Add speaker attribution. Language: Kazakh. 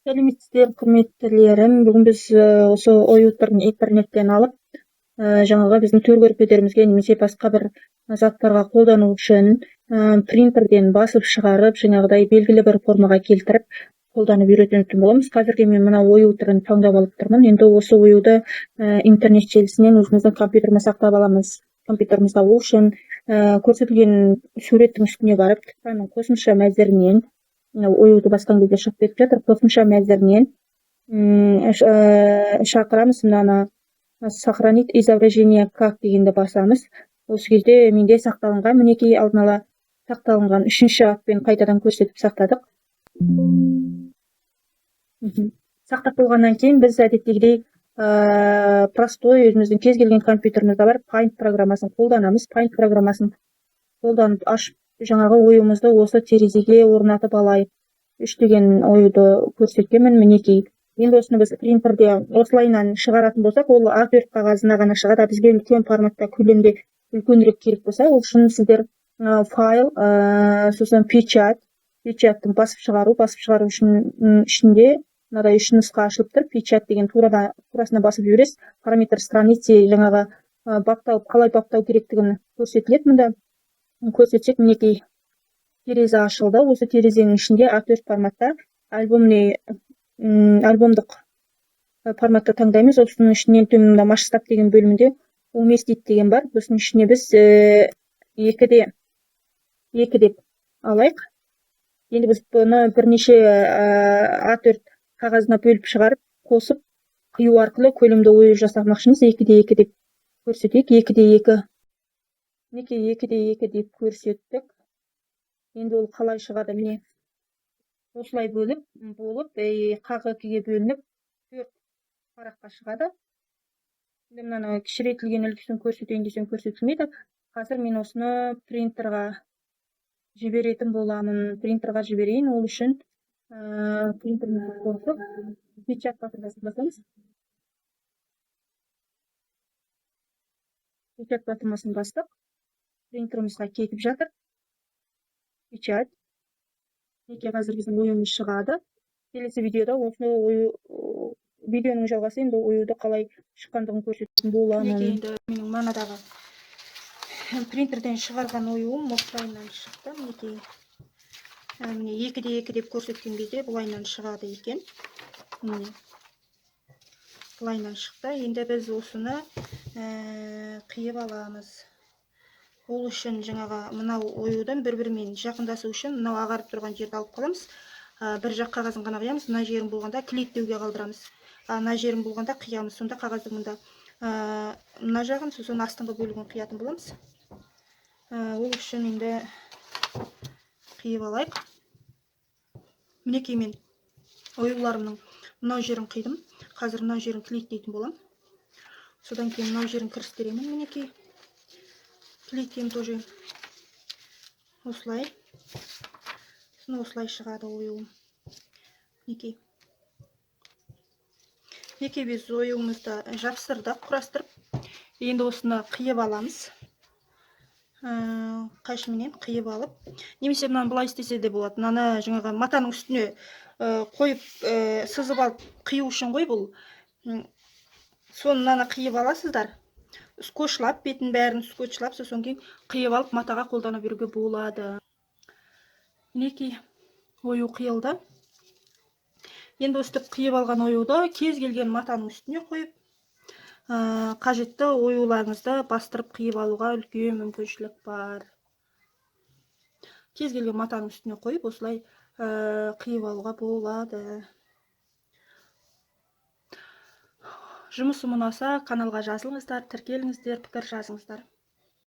Speaker 1: Сәлеметсіздер, құрметтілерім. Бүгін біз осы ою-түрін интернеттен алып, жаңағы біздің төр көрпелерімізге немесе басқа бір заттарға қолдану үшін принтерден басып шығарып, жаңағыдай белгілі бір формаға келтіріп, қолданып үйрететін боламыз. Қазірге мен мына ою түрін таңдап алып тұрмын. Енді осы оюды интернет желісінен өзіміздің компьютерімізде сақтап аламыз. Компьютерімізде ол үшін көрсетілген суреттің үстіне барып, қосымша мәзірінен оюды басқан кезде шығып кетіп жатыр. Қосымша мәзірінен шақырамыз, мынаны сохранить изображение как дегенді басамыз. Осы кезде менде сақталынған, мінекей алдын ала сақталынған үшінші атпен қайтадан көрсетіп сақтадық. Сақтап болғаннан кейін біз әдеттегідей простой өзіміздің кез келген компьютерімізде бар Paint программасын қолданамыз. Paint программасын қолданып ашып, жаңағы оюмызды осы терезеге орнатып алайық. 3 деген оюды көрсеткенмін, мінекей. Енді осыны біз принтерде осылайынан шығаратын болсақ, ол A4 қағазына ғана шығады. Бізге үлкен форматта, көлемде үлкенірек керек болса, ол үшін сіздер файл, сосын печаттың басып шығару үшін ішінде мынадай 3 нұсқа ашылып тұр. Печат деген турасына басып жібересіз. Параметр страницы жаңағы қалай баптау керектігін көрсетіледі. Мұнда көрсетсек, мінекей терезе ашылды. Осы терезенің ішінде A4 форматта альбомдық форматта таңдаймыз. Осының ішінен төменде масштаб деген бөлімінде уместить деген бар. Осының ішіне біз 2 деп алайық. Енді біз бұны бірнеше A4 қағазына бөліп шығарып, қосып, қию арқылы көлемді ою жасамақшымыз. 2 деп көрсетейік. 2 деп көрсеттік. Енді ол қалай шығады? Міне осылай болып, қағы 2-ге бөлініп, 4 параққа шығады. Енді мынаны кішірейтілген үлгісін көрсетейін десем көрсетілмейді. Қазір мен осыны принтерға жіберетін боламын. Принтерға жіберейін. Ол үшін принтерімізді қосып, печат батырмасын басамыз. Печат батырмасын бастық. Принтерімізға кетіп жатыр. Печат. Қазір біздің оюмыз шығады. Келесі видеода осы видеоның жалғасы енді оюды қалай шыққандығын көрсететін боламын. Енді менің манадағы принтерден шығарған оюым осылайынан шықты. Міне 2 деп көрсеткен кезде бұлайынан шығады екен. Бұлайынан шықты. Енді біз осыны қиып аламыз. Ол үшін жаңағы мынау оюдан бір-бірімен жақындасу үшін мынау ағарып тұрған жерді алып қаламыз. Бір жақ қағазын ғана қиямыз. Мына жерін болғанда клиттеуге қалдырамыз. Мына жерін болғанда қиямыз. Сонда қағаздың мында мына жағын, сосын астыңғы бөлігін қиятын боламыз. Ол үшін енді қиып алайық. Мінекей мен оюларымның мынау жерін қидым. Қазір мынау жерін клиттейтін болам. Содан кейін мынау жерін кірістіремін. Мінекей клиттеймін тоже осылай. Осылай шығады оюым. Мінекей біз оюымызды жапсырдық, құрастырып. Енді осыны қиып аламыз. Қайшымен қиып алып. Немесе мынаны былай істесе де болады. Мынаны жаңағы матаның үстіне қойып, сызып алып, қию үшін ғой бұл. Соны мынаны қиып аласыздар. Скотчлап, бетін бәрін скотчлап, сосын кейін қиып алып матаға қолдана беруге болады. Мінекей ою қиылды. Енді өстіп қиып алған оюды кез келген матаның үстіне қойып, қажетті оюларыңызды бастырып қиып алуға үлкен мүмкіншілік бар. Кез келген матаның үстіне қойып, осылай қиып алуға болады. Жұмысым ұнаса, каналға жазылыңыздар, тіркеліңіздер, пікір жазыңыздар.